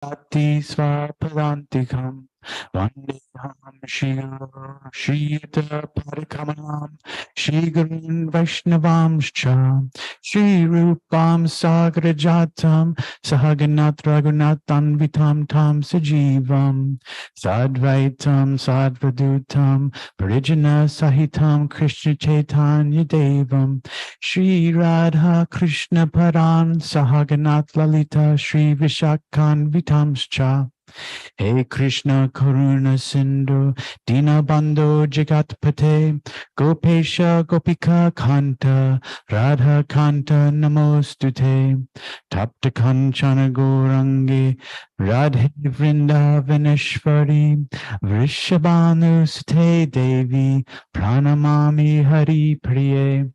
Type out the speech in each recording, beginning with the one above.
Ati Swapadantikam Vandeham Shita Parikamanam Shri Gurun Vaishnavamscha Shri Rupam Sagrajatam Sahaganat Raghunathan Vitam Tam Sajivam Sadvaitam Sadvadutam Parijana Sahitam Krishna Chaitanya Devam Shri Radha Krishna Paran Sahaganat Lalita Shri Vishakhan Vitamscha He Krishna Karuna Sindhu Dinabandho Jagatpate Gopesha Gopika Kanta Radha Kanta Namostute Tapta Kanchana Gorangi Radhe Vrindavaneshwari Vrishabhanu Sute Devi Pranamami Hari Priye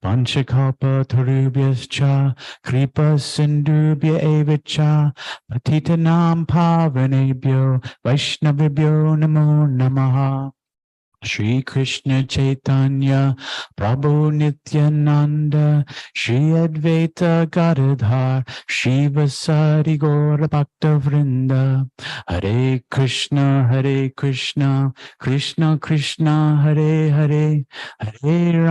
Panchakalpa Tarubhyascha Kripa Sindhubhya Evacha Patitanam Pavanebhyo Vaishnavibhyo Namo Namaha Shri Krishna Chaitanya Prabhu Nityananda Shri Advaita Gadadhar Shivasari Gaura Bhakta Vrinda Hare Krishna Krishna Krishna Hare Hare Hare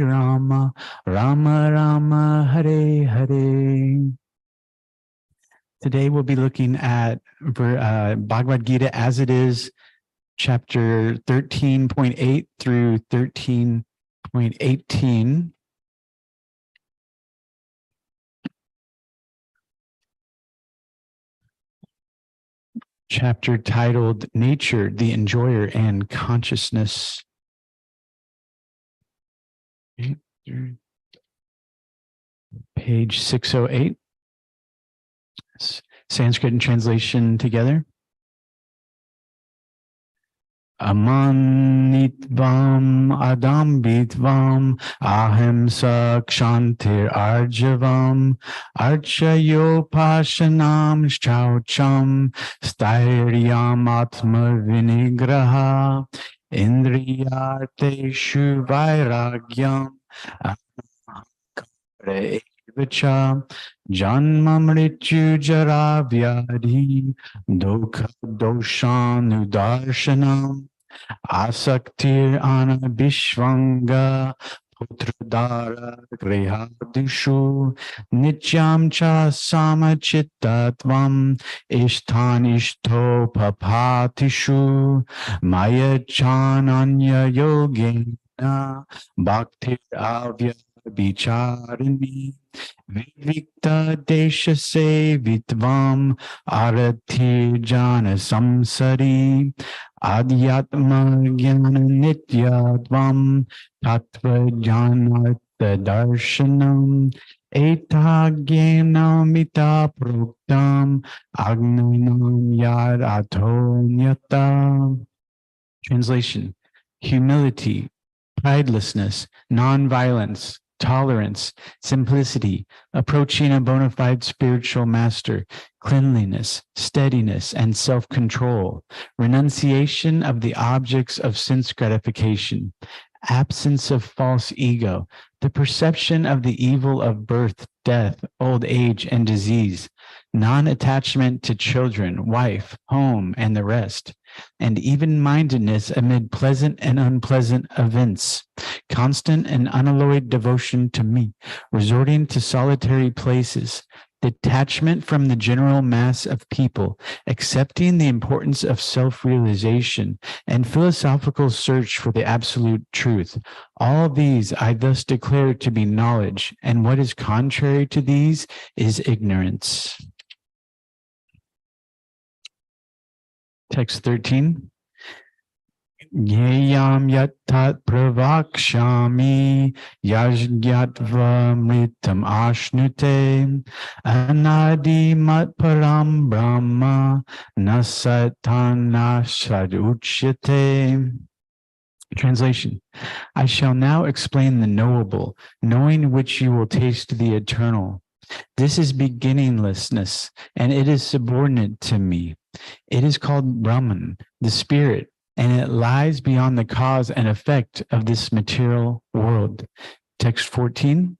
Rama Rama Rama Hare Hare. Today we'll be looking at Bhagavad Gita as it is, chapter 13.8 through 13.18. Chapter titled Nature, the Enjoyer, and Consciousness. Page 608. Sanskrit and translation together. Amanitvam adambitvam ahimsa kshantir arjavam archayopashanam chaucham stairyam atma vinigraha indriyarteshu vairagyam Vicha Janma Mrityu Jara Vyadhi Dokha Doshan Udarshanam Asaktir Anabhishvanga Putradara Grihadishu Nityam Cha Samachittatvam Ishtanishto Papatishu Maya Chananya Yogena Bhaktir Avya Bicharini Vivikta Desha Sevitvam Arati Jana Samsari Adhyatma Jnana Nityatvam Tattva Jnana Darshanam Etagyenamita Proktam Agnanam Yad Atonyata. Translation: humility, pridelessness, non-violence, tolerance, simplicity, approaching a bona fide spiritual master, cleanliness, steadiness, and self-control, renunciation of the objects of sense gratification, absence of false ego, the perception of the evil of birth, death, old age, and disease, non-attachment to children, wife, home, and the rest, and even-mindedness amid pleasant and unpleasant events, constant and unalloyed devotion to me, resorting to solitary places, detachment from the general mass of people, accepting the importance of self-realization, and philosophical search for the absolute truth. All these I thus declare to be knowledge, and what is contrary to these is ignorance. Text 13. Yeyam yattat pravakshami yajgyatva mritam ashnute anadi mat param brahma nasatana saduchyate. Translation: I shall now explain the knowable, knowing which you will taste the eternal. This is beginninglessness, and it is subordinate to me. It is called Brahman, the spirit, and it lies beyond the cause and effect of this material world. Text 14.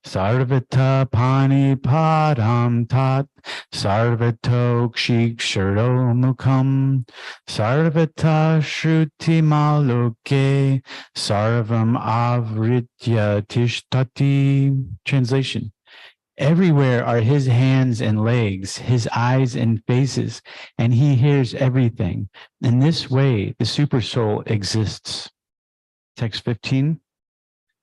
Sarvata pani param tat sarvato kshiksharo mukham sarvata shruti maloke sarvam avritya tishtati. Translation: everywhere are his hands and legs, his eyes and faces, and he hears everything. In this way, the supersoul exists. Text 15.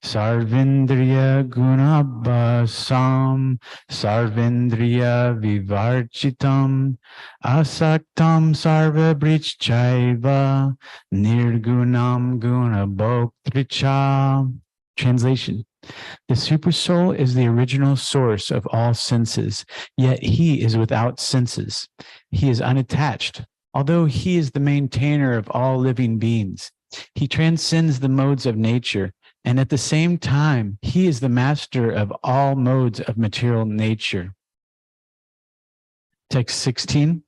Sarvendriya gunabhasam sarvendriya vivarchitam asaktam sarvabrichchaiva nirgunam gunabhoktricha. Translation: the supersoul is the original source of all senses, yet he is without senses. He is unattached, although he is the maintainer of all living beings. He transcends the modes of nature, and at the same time, he is the master of all modes of material nature. Text 16.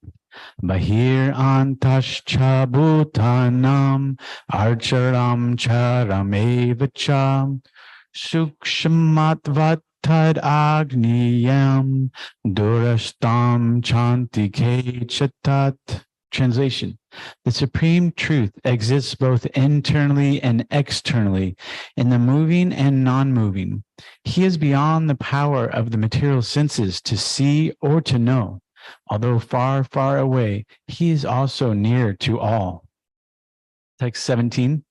Bahir antascha bhutanam archaram charamevacha sukshmatvatad agniyam durastam chantike chatat. Translation: the supreme truth exists both internally and externally, in the moving and non-moving. He is beyond the power of the material senses to see or to know. Although far, far away, he is also near to all. Text 17.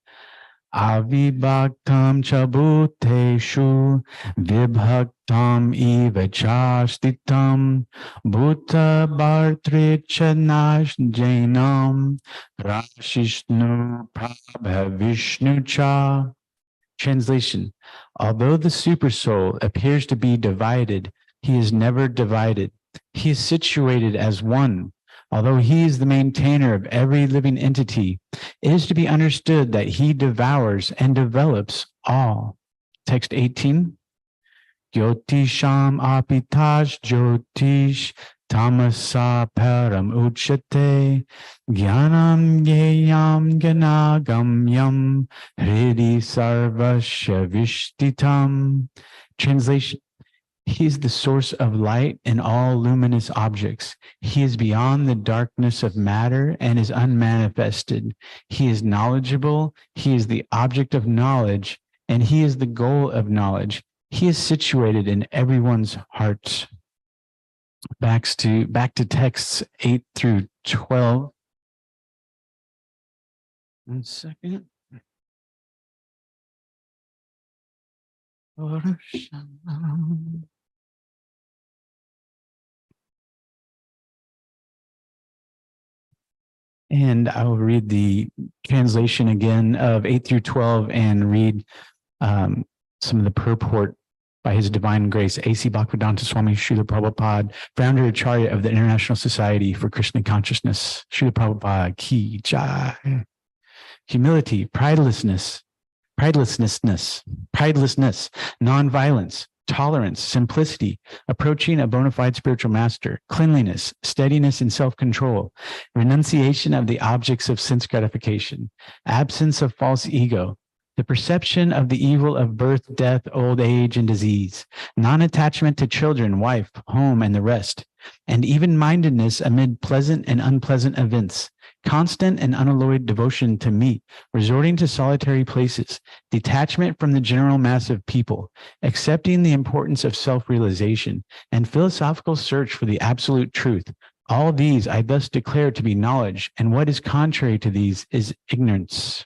Avibhaktam cha bhuteshu vibhaktam eva cha stitam bhuta bhartricha nash jainam rashishnu prabha vishnu cha. Translation: although the supersoul appears to be divided, he is never divided. He is situated as one. Although he is the maintainer of every living entity, it is to be understood that he devours and develops all. Text 18. Gyotisham apitash jyotish tamasa param uchate jnanam yeyam ganagamyam hridi sarvasya vishtitam. Translation: he is the source of light in all luminous objects. He is beyond the darkness of matter and is unmanifested. He is knowledgeable. He is the object of knowledge, and he is the goal of knowledge. He is situated in everyone's hearts. Back to texts 8 through 12. 1 second. And I will read the translation again of 8 through 12 and read some of the purport by His Divine Grace, A.C. Bhaktivedanta Swami Srila Prabhupada, founder Acharya of the International Society for Krishna Consciousness. Srila Prabhupada Ki Jai. Humility, pridelessness, nonviolence, tolerance, simplicity, approaching a bona fide spiritual master, cleanliness, steadiness and self-control, renunciation of the objects of sense gratification, absence of false ego, the perception of the evil of birth, death, old age, and disease, non-attachment to children, wife, home, and the rest, and even-mindedness amid pleasant and unpleasant events, constant and unalloyed devotion to me, resorting to solitary places, detachment from the general mass of people, accepting the importance of self-realization, and philosophical search for the absolute truth. All these I thus declare to be knowledge, and what is contrary to these is ignorance.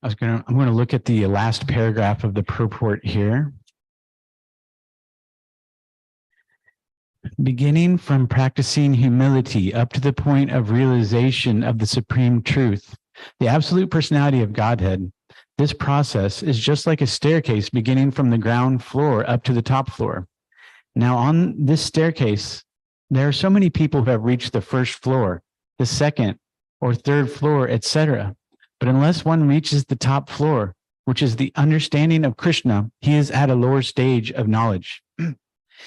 I'm going to look at the last paragraph of the purport here. Beginning from practicing humility up to the point of realization of the supreme truth, the absolute personality of Godhead, this process is just like a staircase beginning from the ground floor up to the top floor. Now, on this staircase, there are so many people who have reached the first floor, the second or third floor, etc. But unless one reaches the top floor, which is the understanding of Krishna, he is at a lower stage of knowledge.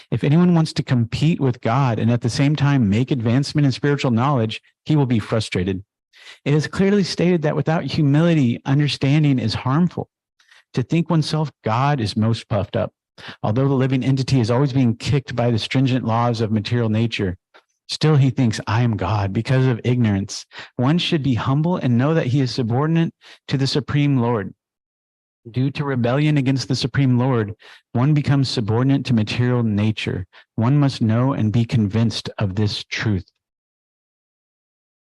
If anyone wants to compete with God and at the same time make advancement in spiritual knowledge, he will be frustrated. It is clearly stated that without humility, understanding is harmful. To think oneself God is most puffed up. Although the living entity is always being kicked by the stringent laws of material nature, still he thinks, I am God because of ignorance. One should be humble and know that he is subordinate to the Supreme Lord. Due to rebellion against the Supreme Lord, one becomes subordinate to material nature. One must know and be convinced of this truth.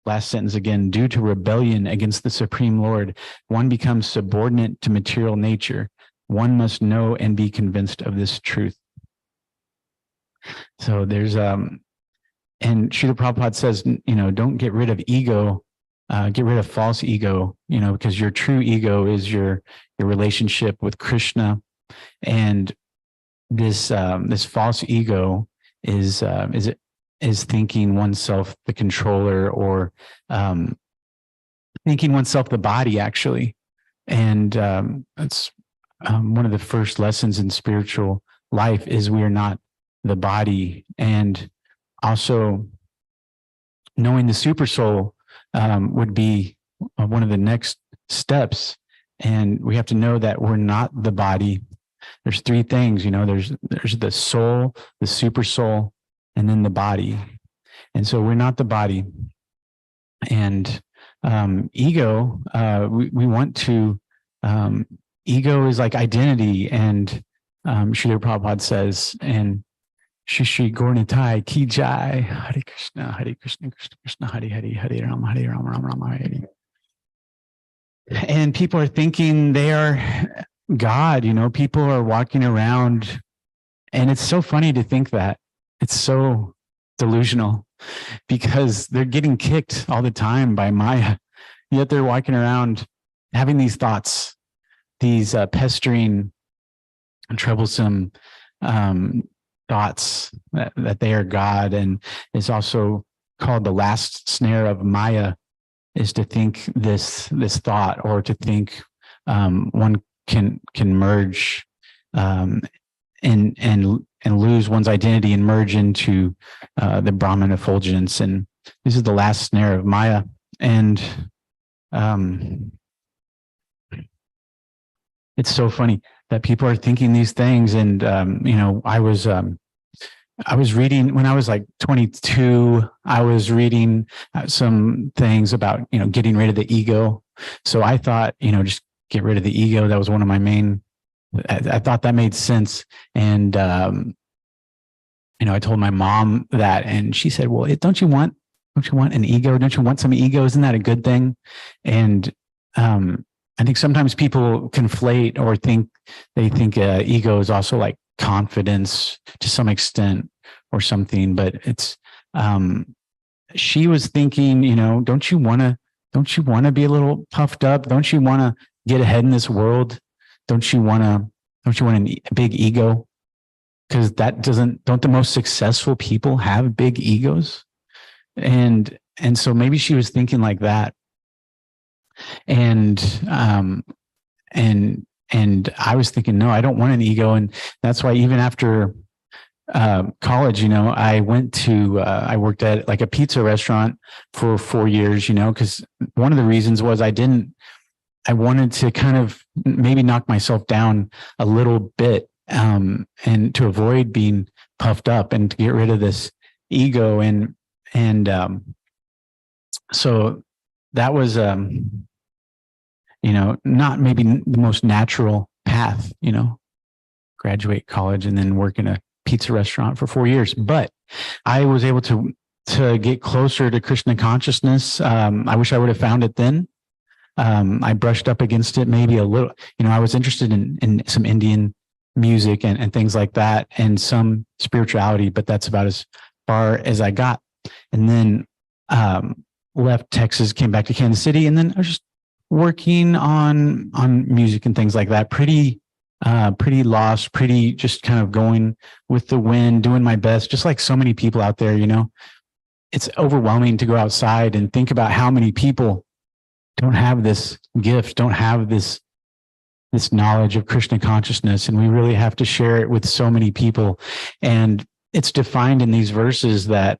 Last sentence again, due to rebellion against the Supreme Lord, one becomes subordinate to material nature. One must know and be convinced of this truth. So there's, and Srila Prabhupada says, don't get rid of ego, get rid of false ego, because your true ego is your relationship with Krishna. And this false ego is thinking oneself the controller, or thinking oneself the body, actually. And it's one of the first lessons in spiritual life is we are not the body. And also knowing the super soul would be one of the next steps. And we have to know that we're not the body. There's three things, there's the soul, the super soul, and then the body. And so we're not the body. And ego, we want to, ego is like identity. And Srila Prabhupada says, and Shri Shri Gaurnitai Ki Jai, Hare Krishna, Krishna Krishna, Hare Hare, Hare Rama, Rama Hare. And people are thinking they are God, people are walking around, and it's so funny to think that. It's so delusional because they're getting kicked all the time by Maya, yet they're walking around having these thoughts, these pestering, troublesome thoughts that they are God. And it's also called the last snare of Maya, is to think this thought, or to think one can merge and lose one's identity and merge into the Brahman effulgence. And this is the last snare of Maya. And it's so funny that people are thinking these things. And I was reading when I was like 22. I was reading some things about getting rid of the ego. So I thought just get rid of the ego. That was one of my main. I thought that made sense. And I told my mom that, and she said, "Well, don't you want an ego? Don't you want some ego? Isn't that a good thing?" And I think sometimes people conflate or think ego is also like confidence to some extent or something. But it's she was thinking, don't you want to be a little puffed up? Don't you want to get ahead in this world? Don't you want a big ego? Because don't the most successful people have big egos? And so maybe she was thinking like that. And I was thinking, no, I don't want an ego. And that's why even after college, I I worked at like a pizza restaurant for 4 years, because one of the reasons was I wanted to kind of maybe knock myself down a little bit, and to avoid being puffed up and to get rid of this ego. And so that was, not maybe the most natural path, graduate college and then work in a pizza restaurant for 4 years. But I was able to get closer to Krishna consciousness. I wish I would have found it then. I brushed up against it maybe a little. I was interested in some Indian music and things like that, and some spirituality, but that's about as far as I got. And then left Texas, came back to Kansas City, and then I was just working on music and things like that. Pretty lost, pretty just kind of going with the wind, doing my best, just like so many people out there. It's overwhelming to go outside and think about how many people don't have this gift, don't have this knowledge of Krishna consciousness. And we really have to share it with so many people. And it's defined in these verses that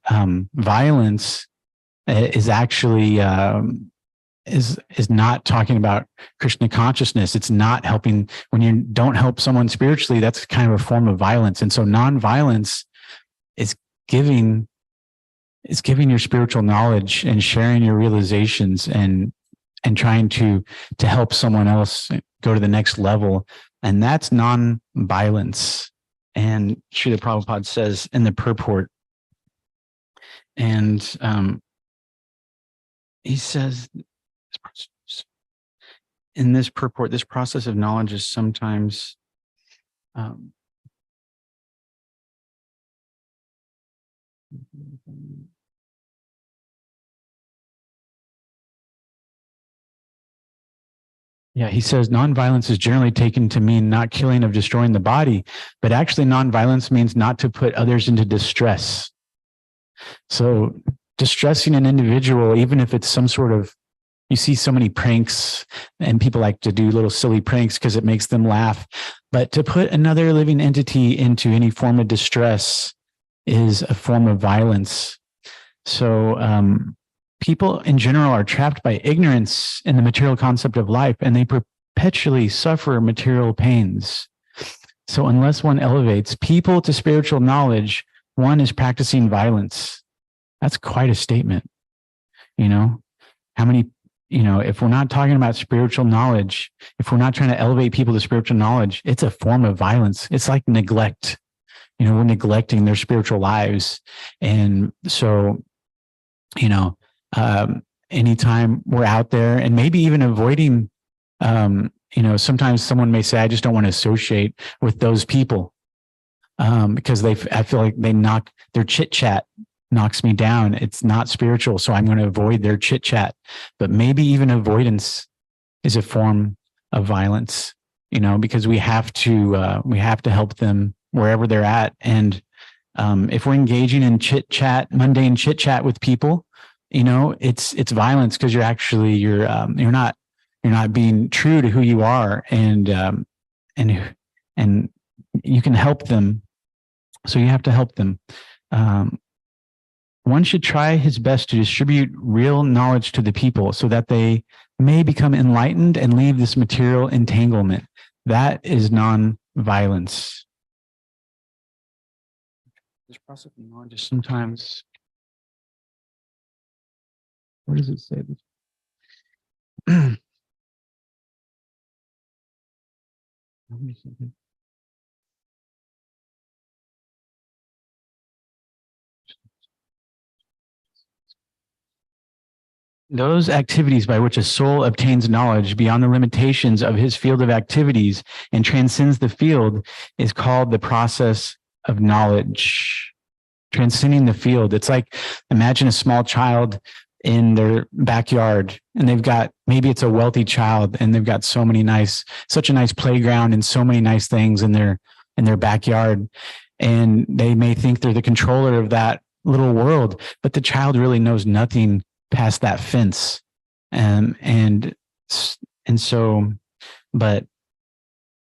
violence is actually is not talking about Krishna consciousness. It's not helping. When you don't help someone spiritually, that's kind of a form of violence. And so non-violence is giving your spiritual knowledge and sharing your realizations and trying to help someone else go to the next level. And that's non-violence. And Srila Prabhupada says in the purport, and he says, in this purport, this process of knowledge is sometimes yeah, he says nonviolence is generally taken to mean not killing or destroying the body, but actually nonviolence means not to put others into distress. So distressing an individual, even if it's some sort of, you see so many pranks and people like to do little silly pranks because it makes them laugh, but to put another living entity into any form of distress is a form of violence. So people in general are trapped by ignorance in the material concept of life, and they perpetually suffer material pains. So unless one elevates people to spiritual knowledge, one is practicing violence. That's quite a statement. You know, how many, you know, if we're not talking about spiritual knowledge, if we're not trying to elevate people to spiritual knowledge, it's a form of violence. It's like neglect. You know, we're neglecting their spiritual lives. And so, you know, anytime we're out there and maybe even avoiding, you know, sometimes someone may say, I just don't want to associate with those people because I feel like their chit chat knocks me down. It's not spiritual. So I'm going to avoid their chit chat. But maybe even avoidance is a form of violence, you know, because we have to help them wherever they're at. And if we're engaging in chit chat, mundane chit chat with people, you know, it's violence because you're not being true to who you are, and you can help them. So you have to help them. One should try his best to distribute real knowledge to the people so that they may become enlightened and leave this material entanglement. That is non-violence. This process of knowledge is sometimes, what does it say? Those activities by which a soul obtains knowledge beyond the limitations of his field of activities and transcends the field is called the process of knowledge. Transcending the field. It's like, imagine a small child in their backyard, and they've got, maybe it's a wealthy child, and they've got such a nice playground and so many nice things in their backyard. And they may think they're the controller of that little world, but the child really knows nothing past that fence. And so, but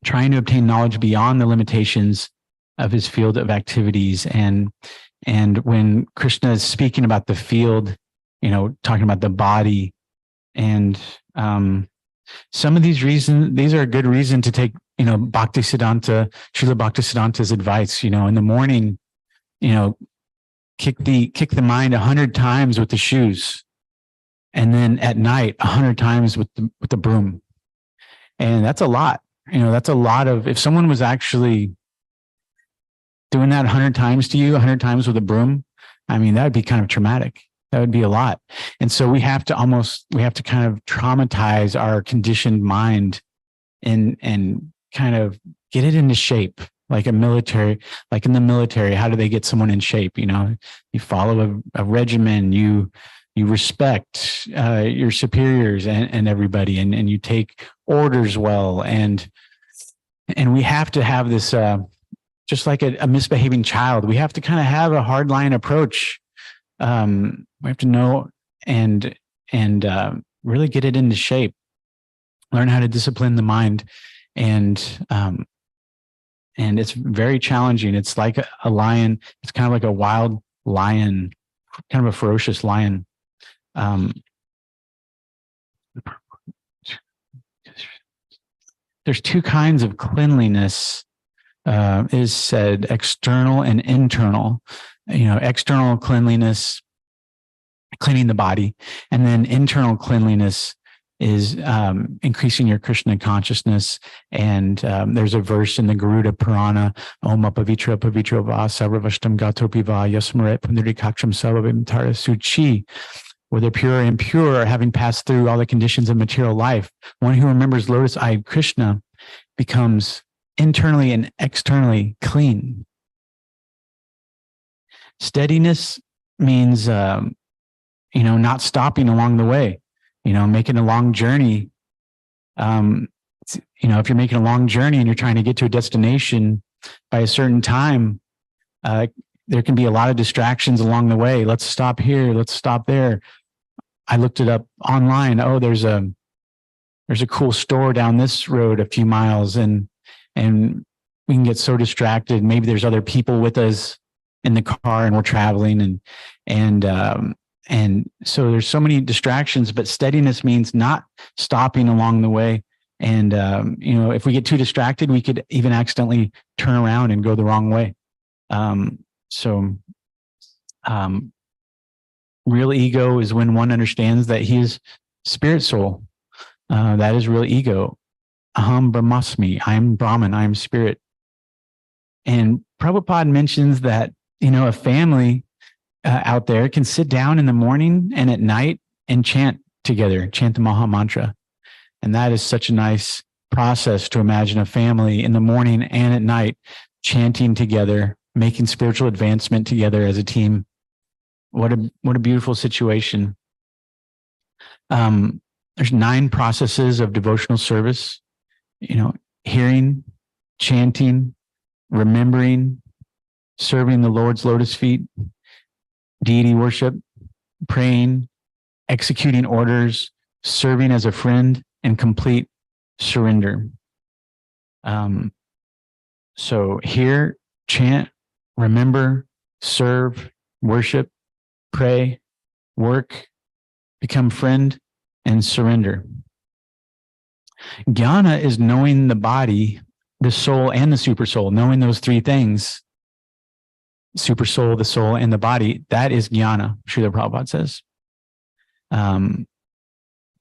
trying to obtain knowledge beyond the limitations of his field of activities. And when Krishna is speaking about the field, you know, talking about the body, and some of these reasons, these are a good reason to take, you know, Srila Bhaktisiddhanta's advice, you know, in the morning, you know, kick the mind 100 times with the shoes, and then at night 100 times with the broom. And that's a lot. You know, that's a lot of, if someone was actually doing that 100 times to you, 100 times with a broom, I mean, that would be kind of traumatic. That would be a lot. And so we have to kind of traumatize our conditioned mind and kind of get it into shape. Like in the military, how do they get someone in shape? You know, you follow a regimen, you respect your superiors and everybody, and you take orders well. And we have to have this, just like a misbehaving child, we have to kind of have a hardline approach. We have to know and really get it into shape, learn how to discipline the mind. And it's very challenging. It's like a lion. It's kind of like a wild lion, kind of a ferocious lion. There's two kinds of cleanliness, is said, external and internal. External cleanliness, cleaning the body, and then internal cleanliness is increasing your Krishna consciousness. And there's a verse in the Garuda Purana, Om Apavitra Pavitra Va Sarvavashtam Gatopi Va Yasmaret Pundarikaksham Sarvavim Tara Suchi, whether pure or impure, or having passed through all the conditions of material life, one who remembers lotus-eyed Krishna becomes internally and externally clean. Steadiness means, not stopping along the way, making a long journey. If you're making a long journey and you're trying to get to a destination by a certain time, there can be a lot of distractions along the way. Let's stop here. Let's stop there. I looked it up online. Oh, there's a cool store down this road a few miles, and we can get so distracted. Maybe there's other people with us in the car and we're traveling, and so there's so many distractions, but steadiness means not stopping along the way. And, if we get too distracted, we could even accidentally turn around and go the wrong way. Real ego is when one understands that he is spirit soul. That is real ego. Aham Brahmasmi. I am Brahman. I am spirit. And Prabhupada mentions that, a family out there can sit down in the morning and at night and chant together, chant the Maha Mantra. And that is such a nice process to imagine a family in the morning and at night chanting together, making spiritual advancement together as a team. What a beautiful situation. There's 9 processes of devotional service, hearing, chanting, remembering, serving the Lord's lotus feet, deity worship, praying, executing orders, serving as a friend, and complete surrender. So hear, chant, remember, serve, worship, pray, work, become friend, and surrender. Jnana is knowing the body, the soul, and the super soul, knowing those 3 things. Super soul, the soul, and the body. That is jnana, Srila Prabhupada says.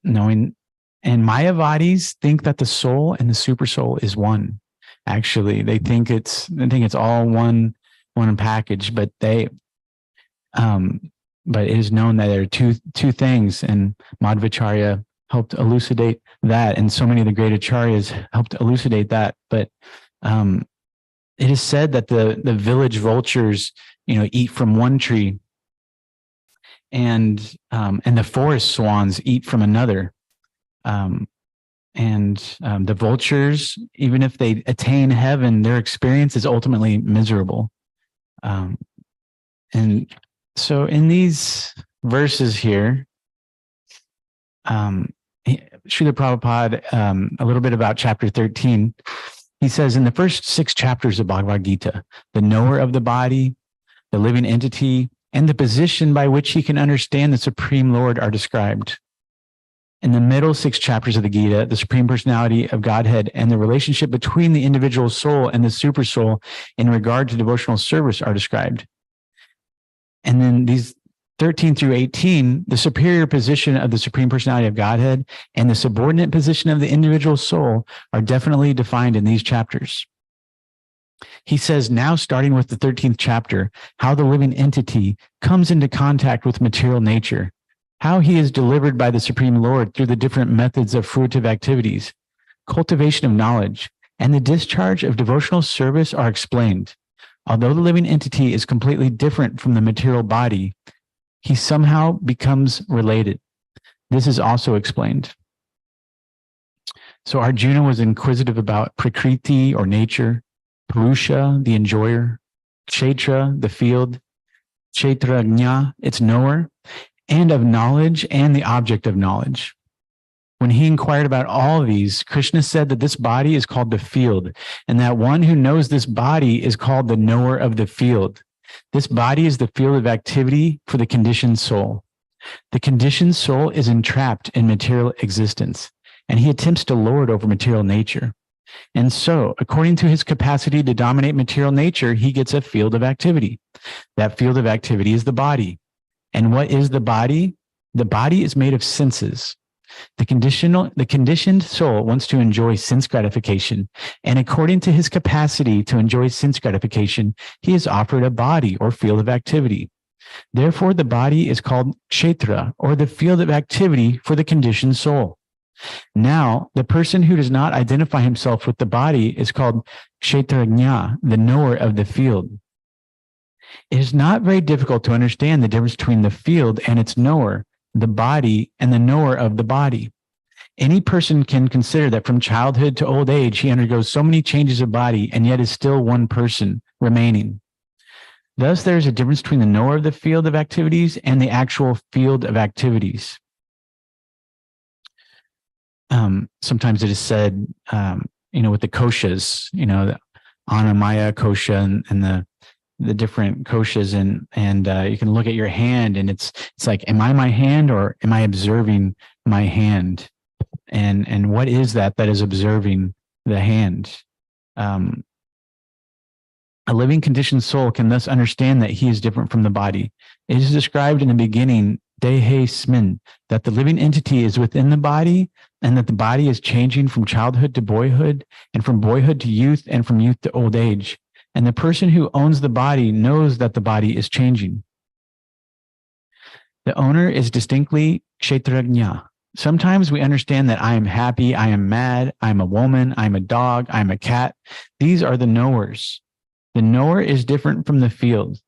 Knowing, and Mayavadis think that the soul and the super soul is one. Actually, they think it's all one package, but it is known that there are two things, and Madhvacharya helped elucidate that, and so many of the great acharyas helped elucidate that. But it is said that the village vultures, eat from one tree, and the forest swans eat from another. The vultures, even if they attain heaven, their experience is ultimately miserable. And so in these verses here, Srila Prabhupada, a little bit about chapter 13, he says, in the first 6 chapters of Bhagavad Gita, the knower of the body, the living entity, and the position by which he can understand the Supreme Lord are described. In the middle 6 chapters of the Gita, the Supreme Personality of Godhead and the relationship between the individual soul and the super soul in regard to devotional service are described. And then these 13 through 18, the superior position of the Supreme Personality of Godhead and the subordinate position of the individual soul are definitely defined in these chapters. He says, now starting with the 13th chapter, how the living entity comes into contact with material nature, how he is delivered by the Supreme Lord through the different methods of fruitive activities, cultivation of knowledge, and the discharge of devotional service are explained. Although the living entity is completely different from the material body, he somehow becomes related. This is also explained. So Arjuna was inquisitive about Prakriti or nature, Purusha, the enjoyer, Kshetra, the field, Kshetrajna, its knower, and of knowledge and the object of knowledge. When he inquired about all of these, Krishna said that this body is called the field, and that one who knows this body is called the knower of the field. This body is the field of activity for the conditioned soul. The conditioned soul is entrapped in material existence, and he attempts to lord over material nature. And so, according to his capacity to dominate material nature, he gets a field of activity. That field of activity is the body. And what is the body? The body is made of senses. The conditioned soul wants to enjoy sense gratification, and according to his capacity to enjoy sense gratification, he is offered a body or field of activity. Therefore, the body is called kshetra, or the field of activity for the conditioned soul. Now, the person who does not identify himself with the body is called kshetrajna, the knower of the field. It is not very difficult to understand the difference between the field and its knower, the body and the knower of the body. Any person can consider that from childhood to old age, he undergoes so many changes of body and yet is still one person remaining. Thus, there is a difference between the knower of the field of activities and the actual field of activities. Sometimes it is said, with the koshas, the Anamaya kosha and the different koshas, and you can look at your hand, and it's like, am I my hand or am I observing my hand? And what is that is observing the hand? A living conditioned soul can thus understand that he is different from the body. It is described in the beginning, Dehe Smin, that the living entity is within the body, and that the body is changing from childhood to boyhood, and from boyhood to youth, and from youth to old age. And the person who owns the body knows that the body is changing. The owner is distinctly kshetrajna. Sometimes we understand that I am happy, I am mad, I am a woman, I am a dog, I am a cat. These are the knowers. The knower is different from the field.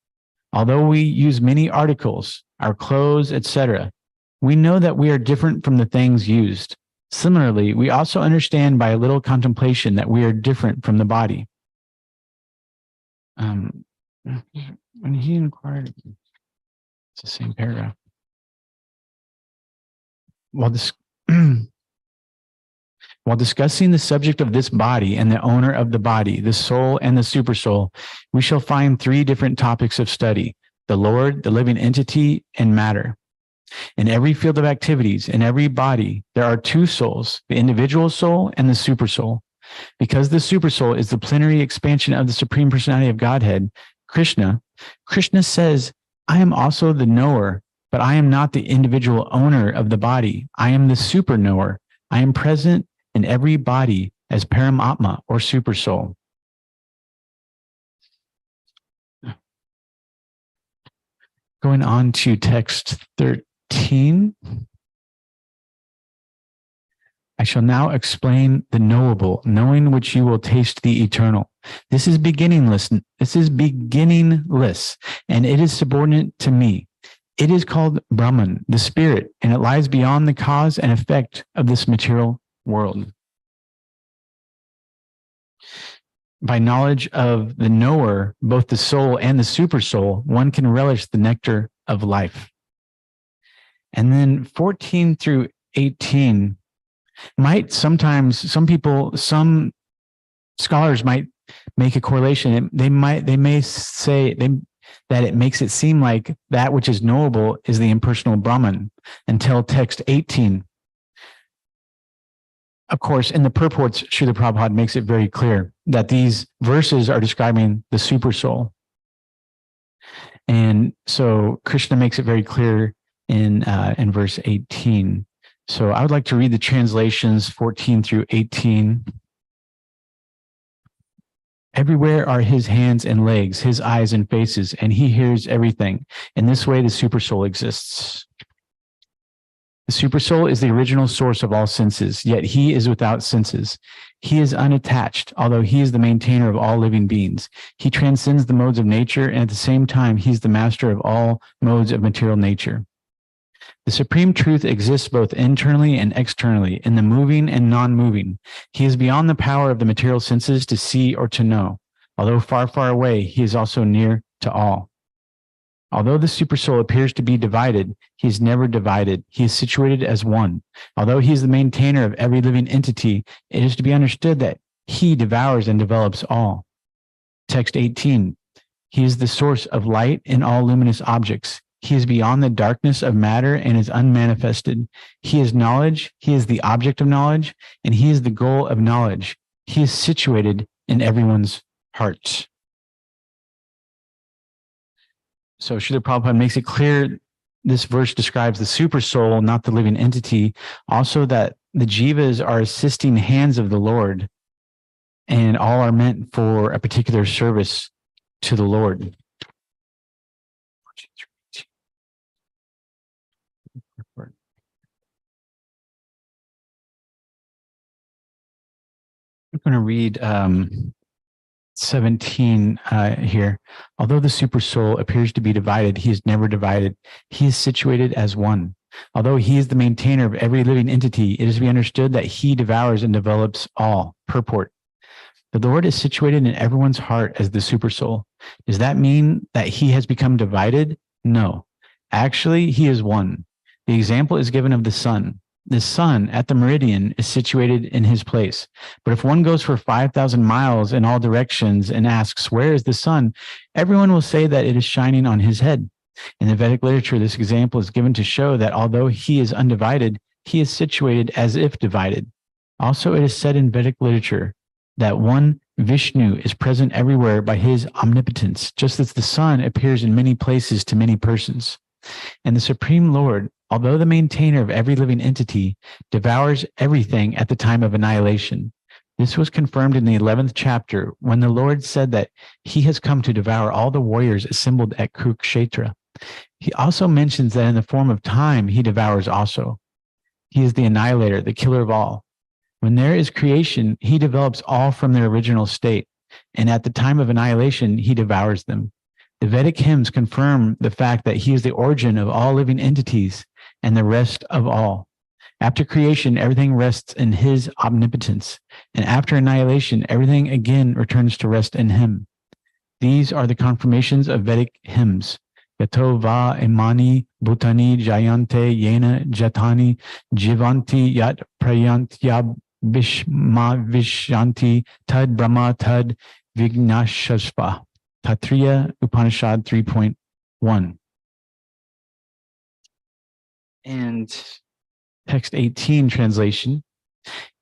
Although we use many articles, our clothes, etc., we know that we are different from the things used. Similarly, we also understand by a little contemplation that we are different from the body. When he inquired, it's the same paragraph. While discussing the subject of this body and the owner of the body, the soul and the supersoul, we shall find three different topics of study: the Lord, the living entity, and matter. In every field of activities, in every body, there are two souls, the individual soul and the supersoul. Because the supersoul is the plenary expansion of the Supreme Personality of Godhead, Krishna says, I am also the knower, but I am not the individual owner of the body. I am the super knower. I am present in every body as Paramatma or supersoul. Going on to text 13. I shall now explain the knowable, knowing which you will taste the eternal. This is beginningless, and it is subordinate to me. It is called Brahman, the spirit, and it lies beyond the cause and effect of this material world. By knowledge of the knower, both the soul and the supersoul, one can relish the nectar of life. And then 14 through 18 might sometimes, some scholars might make a correlation. They may say that it makes it seem like that which is knowable is the impersonal Brahman until text 18. Of course, in the purports, Srila Prabhupada makes it very clear that these verses are describing the supersoul. And so Krishna makes it very clear in verse 18. So I would like to read the translations 14 through 18. Everywhere are his hands and legs, his eyes and faces, and he hears everything. In this way, the supersoul exists. The supersoul is the original source of all senses, yet he is without senses. He is unattached, although he is the maintainer of all living beings. He transcends the modes of nature, and at the same time, he's the master of all modes of material nature. The supreme truth exists both internally and externally, in the moving and non-moving. He is beyond the power of the material senses to see or to know. Although far, far away, he is also near to all. Although the supersoul appears to be divided, he is never divided. He is situated as one. Although he is the maintainer of every living entity, it is to be understood that he devours and develops all. Text 18. He is the source of light in all luminous objects. He is beyond the darkness of matter and is unmanifested. He is knowledge. He is the object of knowledge, and he is the goal of knowledge. He is situated in everyone's heart. So Srila Prabhupada makes it clear this verse describes the super soul, not the living entity. Also that the jivas are assisting hands of the Lord, and all are meant for a particular service to the Lord. I'm going to read 17 here. Although the super soul appears to be divided, he is never divided. He is situated as one. Although he is the maintainer of every living entity, it is to be understood that he devours and develops all. Purport. The Lord is situated in everyone's heart as the super soul. Does that mean that he has become divided? No. Actually, he is one. The example is given of the sun. The sun at the meridian is situated in his place. But if one goes for 5,000 miles in all directions and asks, where is the sun? Everyone will say that it is shining on his head. In the Vedic literature, this example is given to show that although he is undivided, he is situated as if divided. Also, it is said in Vedic literature that one Vishnu is present everywhere by his omnipotence, just as the sun appears in many places to many persons. And the Supreme Lord, although the maintainer of every living entity, devours everything at the time of annihilation. This was confirmed in the 11th chapter when the Lord said that he has come to devour all the warriors assembled at Kurukshetra. He also mentions that in the form of time, he devours also. He is the annihilator, the killer of all. When there is creation, he develops all from their original state, and at the time of annihilation, he devours them. The Vedic hymns confirm the fact that he is the origin of all living entities and the rest of all. After creation, everything rests in his omnipotence, and after annihilation, everything again returns to rest in him. These are the confirmations of Vedic hymns. Yato va imani bhutani jayante yena jatani jivanti yat prayantyab vishma vishanti tad brahma tad vignashaspa. Tatriya Upanishad 3.1. And text 18 translation.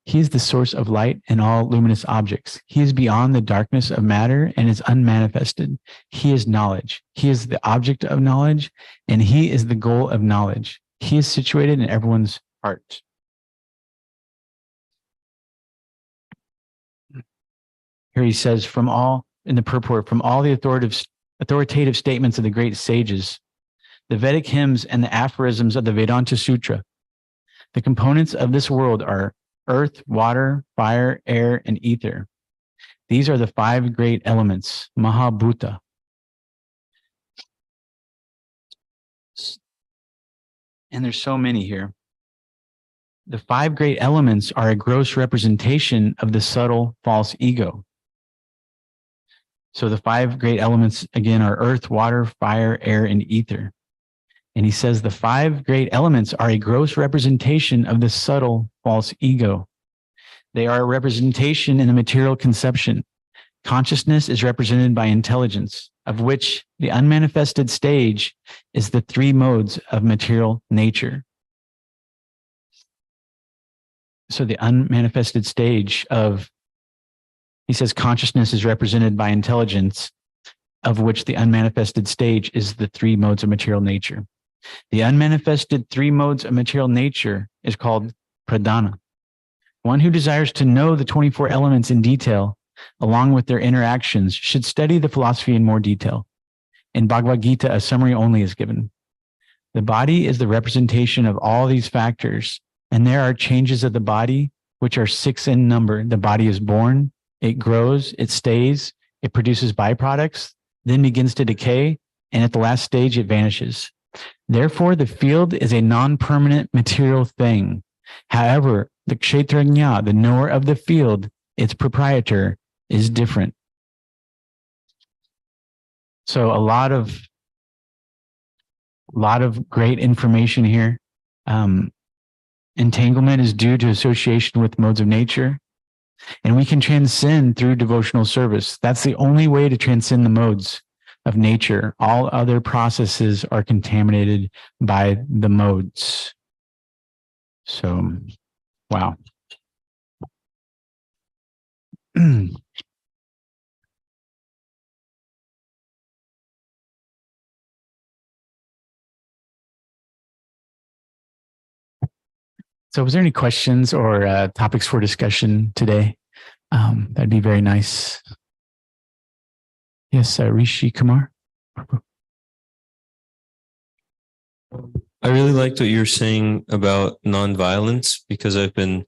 He is the source of light in all luminous objects. He is beyond the darkness of matter and is unmanifested. He is knowledge. He is the object of knowledge, and he is the goal of knowledge. He is situated in everyone's heart. Here he says, from all, in the purport, from all the authoritative statements of the great sages, the Vedic hymns and the aphorisms of the Vedanta Sutra, the components of this world are earth, water, fire, air, and ether. These are the five great elements, Mahabhuta. And there's so many here. The five great elements are a gross representation of the subtle false ego. So the five great elements, again, are earth, water, fire, air, and ether. And he says the five great elements are a gross representation of the subtle false ego. They are a representation in the material conception. Consciousness is represented by intelligence, of which the unmanifested stage is the three modes of material nature. So the unmanifested stage of, he says consciousness is represented by intelligence, of which the unmanifested stage is the three modes of material nature. The unmanifested three modes of material nature is called pradhana. One who desires to know the 24 elements in detail, along with their interactions, should study the philosophy in more detail. In Bhagavad Gita, a summary only is given. The body is the representation of all these factors, and there are changes of the body, which are 6 in number. The body is born, it grows, it stays, it produces byproducts, then begins to decay, and at the last stage, it vanishes. Therefore, the field is a non-permanent material thing. However, the kshetrajna, the knower of the field, its proprietor, is different. So a lot of great information here. Entanglement is due to association with modes of nature, and we can transcend through devotional service. That's the only way to transcend the modes. of nature. All other processes are contaminated by the modes. So, wow. So was there any questions or topics for discussion today? That'd be very nice. Yes, Rishi Kumar. I really liked what you were saying about nonviolence, because I've been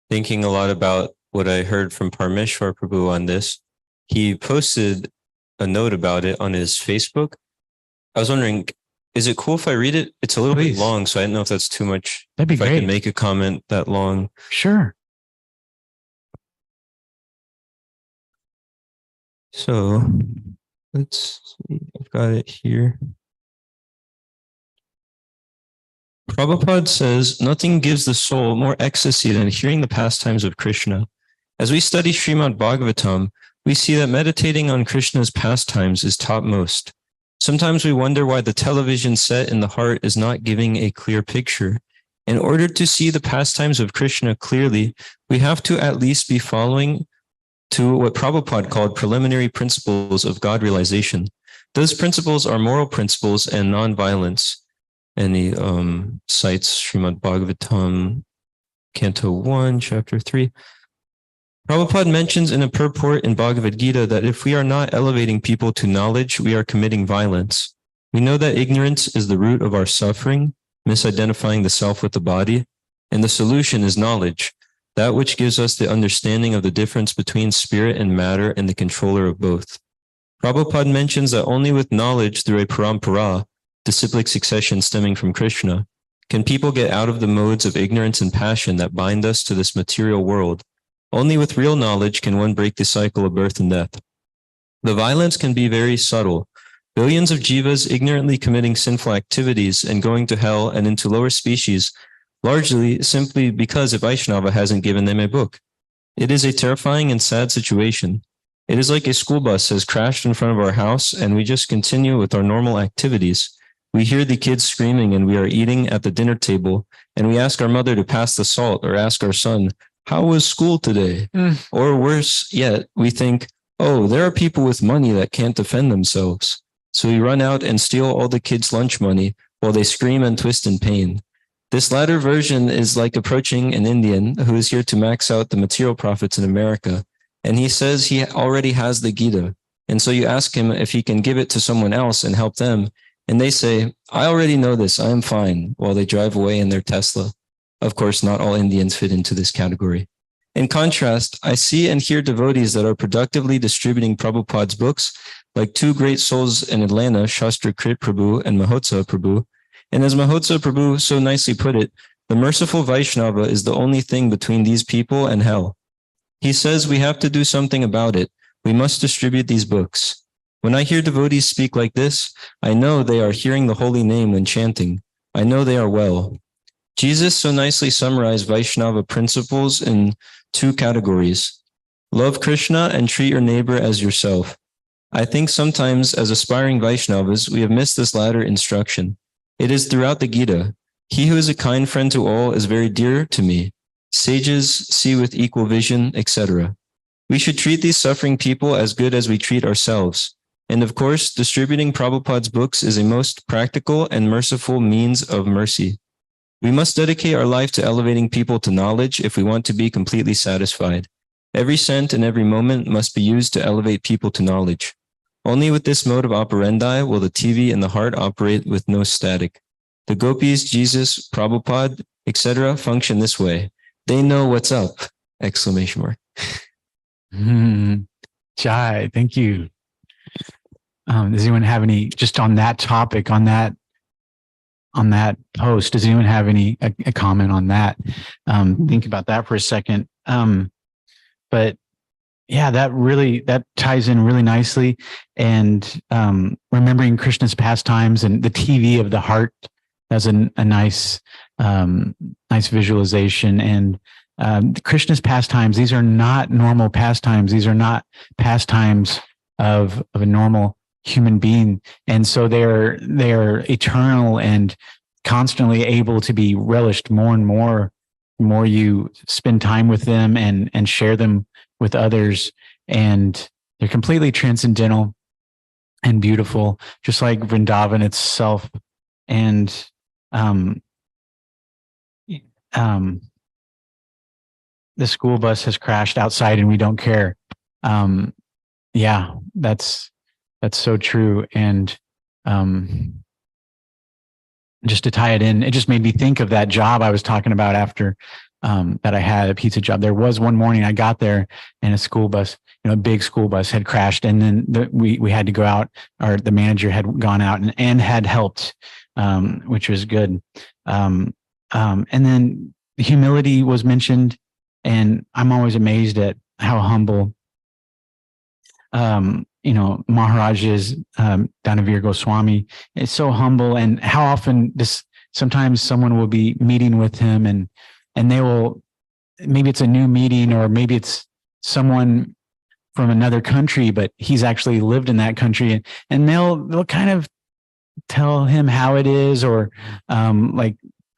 thinking a lot about what I heard from Parmeshwar Prabhu on this. He posted a note about it on his Facebook. I was wondering, is it cool if I read it? It's a little bit long, so I don't know if that's too much. That'd be if great. I can make a comment that long. Sure. So let's see. I've got it here. Prabhupada says, nothing gives the soul more ecstasy than hearing the pastimes of Krishna. As we study Srimad Bhagavatam, we see that meditating on Krishna's pastimes is topmost. Sometimes we wonder why the television set in the heart is not giving a clear picture. In order to see the pastimes of Krishna clearly, we have to at least be following to what Prabhupada called preliminary principles of God realization. Those principles are moral principles and non-violence. And he cites Srimad Bhagavatam, Canto 1, Chapter 3. Prabhupada mentions in a purport in Bhagavad Gita that if we are not elevating people to knowledge, we are committing violence. We know that ignorance is the root of our suffering, misidentifying the self with the body, and the solution is knowledge, that which gives us the understanding of the difference between spirit and matter and the controller of both. Prabhupada mentions that only with knowledge through a parampara, disciplic succession stemming from Krishna, can people get out of the modes of ignorance and passion that bind us to this material world. Only with real knowledge can one break the cycle of birth and death. The violence can be very subtle. Billions of jivas ignorantly committing sinful activities and going to hell and into lower species, largely simply because a Vaishnava hasn't given them a book. It is a terrifying and sad situation. It is like a school bus has crashed in front of our house and we just continue with our normal activities. We hear the kids screaming and we are eating at the dinner table, and we ask our mother to pass the salt or ask our son, how was school today? Or worse yet, we think, oh, there are people with money that can't defend themselves. So we run out and steal all the kids' lunch money while they scream and twist in pain. This latter version is like approaching an Indian who is here to max out the material profits in America. And he says he already has the Gita. And so you ask him if he can give it to someone else and help them. And they say, I already know this, I am fine, while they drive away in their Tesla. Of course, not all Indians fit into this category. In contrast, I see and hear devotees that are productively distributing Prabhupada's books, like two great souls in Atlanta, Shastra Krit Prabhu and Mahotsa Prabhu. And as Mahotsa Prabhu so nicely put it, the merciful Vaishnava is the only thing between these people and hell. He says we have to do something about it. We must distribute these books. When I hear devotees speak like this, I know they are hearing the holy name when chanting. I know they are well. Jesus so nicely summarized Vaishnava principles in two categories: love Krishna and treat your neighbor as yourself. I think sometimes as aspiring Vaishnavas, we have missed this latter instruction. It is throughout the Gita. He who is a kind friend to all is very dear to me. Sages see with equal vision, etc. We should treat these suffering people as good as we treat ourselves. And of course, distributing Prabhupada's books is a most practical and merciful means of mercy. We must dedicate our life to elevating people to knowledge if we want to be completely satisfied. Every cent and every moment must be used to elevate people to knowledge. Only with this mode of operandi will the TV in the heart operate with no static. The gopis, Jesus, Prabhupada, etc. function this way. They know what's up! Exclamation mark. Jai, thank you. Does anyone have any, just on that topic, on that post, does anyone have any a comment on that? Think about that for a second. But yeah, that ties in really nicely. And remembering Krishna's pastimes and the TV of the heart, that's a nice visualization. And Krishna's pastimes, these are not normal pastimes. These are not pastimes of a normal human being. And so they're eternal and constantly able to be relished more and more, the more you spend time with them and share them with others. And they're completely transcendental and beautiful, just like Vrindavan itself. And the school bus has crashed outside and we don't care. Yeah, that's so true. And just to tie it in, it just made me think of that job I was talking about after that I had, a pizza job. There was one morning I got there and a school bus, a big school bus had crashed, and then we had to go out, or the manager had gone out and had helped, which was good. And then humility was mentioned, and I'm always amazed at how humble Maharaj is, Dhanavir Goswami is so humble, and how often sometimes someone will be meeting with him and they will, maybe it's a new meeting, or maybe it's someone from another country, but he's actually lived in that country, and they'll kind of tell him how it is, or but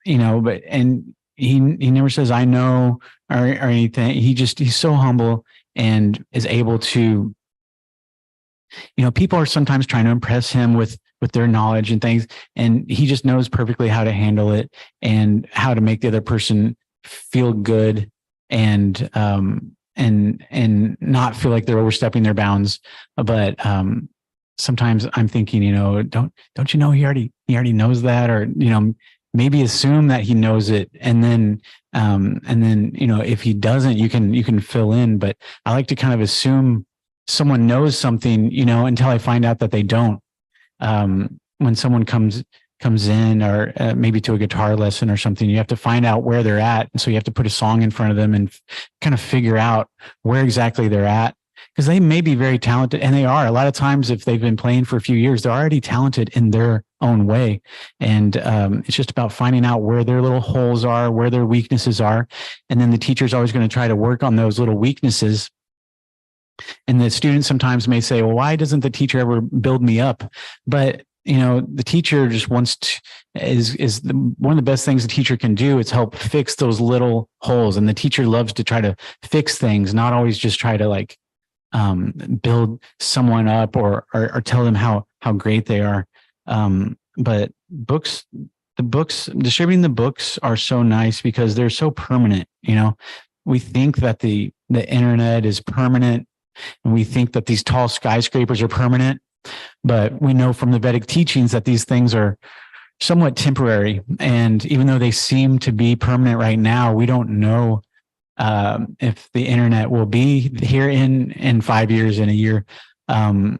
he never says I know or anything. He's so humble and is able to, people are sometimes trying to impress him with their knowledge and things, and he just knows perfectly how to handle it and how to make the other person feel good and not feel like they're overstepping their bounds. But sometimes I'm thinking, don't you know he already knows that, or maybe assume that he knows it, and then if he doesn't, you can fill in. But I like to kind of assume someone knows something, until I find out that they don't. When someone comes in, or maybe to a guitar lesson or something, you have to find out where they're at. And so you have to put a song in front of them and kind of figure out where exactly they're at, because they may be very talented, and they are. A lot of times, if they've been playing for a few years, they're already talented in their own way. And it's just about finding out where their little holes are, where their weaknesses are. And then the teacher's always going to try to work on those little weaknesses. And the students sometimes may say, well, why doesn't the teacher ever build me up? But the teacher just wants to, one of the best things the teacher can do is help fix those little holes. And the teacher loves to try to fix things, not always just try to build someone up or tell them how great they are. But distributing the books are so nice because they're so permanent. We think that the internet is permanent, and we think that these tall skyscrapers are permanent, but we know from the Vedic teachings that these things are somewhat temporary. And even though they seem to be permanent right now, we don't know if the internet will be here in 5 years, in a year. And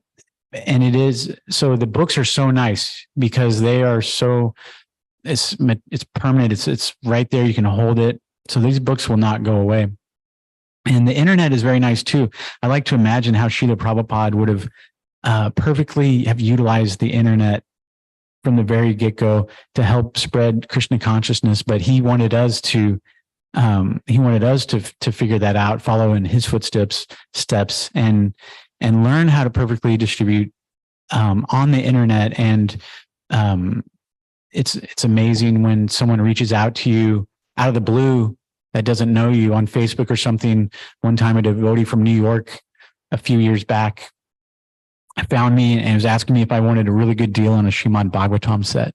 it is, so the books are so nice because they are so, it's permanent. It's right there. You can hold it. So these books will not go away. And the internet is very nice too. I like to imagine how Srila Prabhupada would have perfectly have utilized the internet from the very get-go to help spread Krishna consciousness. But he wanted us to figure that out, follow in his steps, and learn how to perfectly distribute on the internet. And it's amazing when someone reaches out to you out of the blue that doesn't know you on Facebook or something. One time, a devotee from New York a few years back found me and was asking me if I wanted a really good deal on a Srimad Bhagavatam set.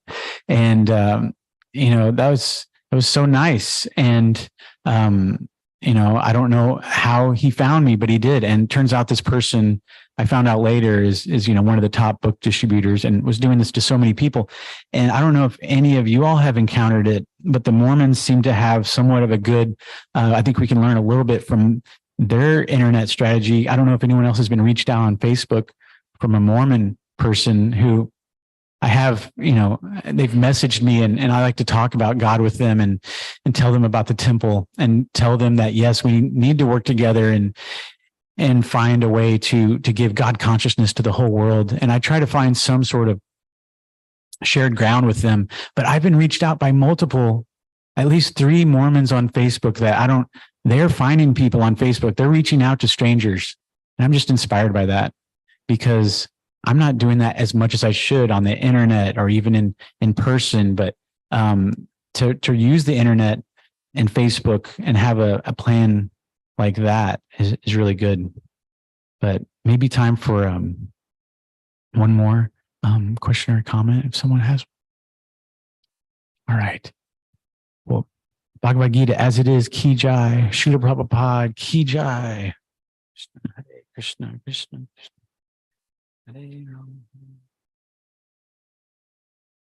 And, that was so nice. And, I don't know how he found me, but he did. And turns out this person, I found out later, is one of the top book distributors and was doing this to so many people. And I don't know if any of you all have encountered it, but the Mormons seem to have somewhat of a good, I think we can learn a little bit from their internet strategy. I don't know if anyone else has been reached out on Facebook from a Mormon person who I have, they've messaged me, and I like to talk about God with them and tell them about the temple and tell them that, yes, we need to work together and find a way to give God consciousness to the whole world. And I try to find some sort of shared ground with them. But I've been reached out by multiple, at least 3 Mormons on Facebook that they're finding people on Facebook. They're reaching out to strangers. And I'm just inspired by that, because I'm not doing that as much as I should on the internet or even in person, but to use the internet and Facebook and have a plan like that is really good. But maybe time for one more question or comment if someone has. All right. Well, Bhagavad Gita as it is, Ki Jai, Srila Prabhupada, Ki Jai. Krishna, Krishna, Krishna, Krishna. Hare Ram.